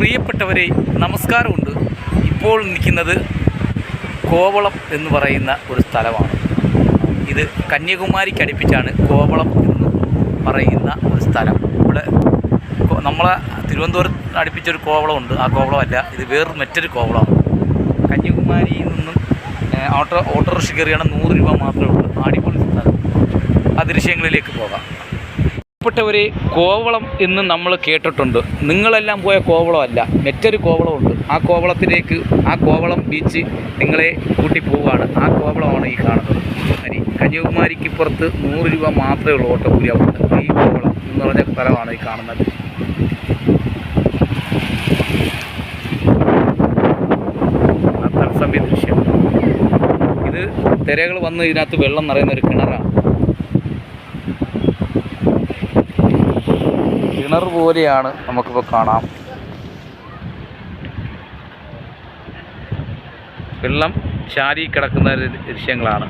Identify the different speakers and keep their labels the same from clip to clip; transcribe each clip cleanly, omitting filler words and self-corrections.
Speaker 1: പ്രിയപ്പെട്ടവരെ, നമസ്കാരമുണ്ട്. ഇപ്പോൾ നിൽക്കുന്നത് കോവളം എന്ന് പറയുന്ന ഒരു സ്ഥലമാണ്. ഇത് കന്യാകുമാരിക്കടുപ്പിച്ചാണ് കോവളം എന്ന് പറയുന്ന ഒരു സ്ഥലം. ഇവിടെ നമ്മളെ തിരുവനന്തപുരം അടുപ്പിച്ചൊരു കോവളമുണ്ട്. ആ കോവളമല്ല, ഇത് വേറൊരു മറ്റൊരു കോവളമാണ്. കന്യാകുമാരിയിൽ നിന്നും ഓട്ടോറിക്ഷ കയറിയാണ് 100 രൂപ മാത്രമേ ഉള്ളൂ. അടിപൊളി സ്ഥലം. ആ ദൃശ്യങ്ങളിലേക്ക് പോകാം. പ്പെട്ടവരെ, കോവളം എന്ന് നമ്മൾ കേട്ടിട്ടുണ്ട്. നിങ്ങളെല്ലാം പോയ കോവളമല്ല, മറ്റൊരു കോവളമുണ്ട്. ആ കോവളത്തിലേക്ക്, ആ കോവളം ബീച്ച് നിങ്ങളെ കൂട്ടി പോവുകയാണ്. ആ കോവളമാണ് ഈ കാണുന്നത്. കന്യാകുമാരിക്ക് ഇപ്പുറത്ത് 100 രൂപ മാത്രമേ ഉള്ളൂ ഓട്ടോ കൂലി. അവിടെ ഈ കോവളം എന്ന് പറഞ്ഞ സ്ഥലമാണ് ഈ കാണുന്നത്. തത്സമയ ദൃശ്യം. ഇത് തിരകൾ വന്ന് ഇതിനകത്ത് വെള്ളം നിറയുന്ന ഒരു കിണറാണ്. കിണർ പോലെയാണ് നമുക്കിപ്പോൾ കാണാം. വെള്ളം ചാരി കിടക്കുന്ന ദൃശ്യങ്ങളാണ്.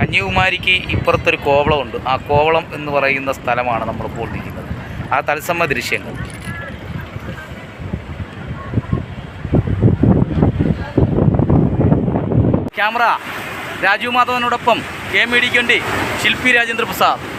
Speaker 1: കന്യാകുമാരിക്ക് ഇപ്പുറത്തൊരു കോവളമുണ്ട്. ആ കോവളം എന്ന് പറയുന്ന സ്ഥലമാണ് നമ്മളിപ്പോൾ നിൽക്കുന്നത്. ആ തത്സമയ ദൃശ്യങ്ങൾ. ക്യാമറ രാജീവ് മാധവനോടൊപ്പം KMEDക്ക് വേണ്ടി ശില്പി രാജേന്ദ്ര പ്രസാദ്.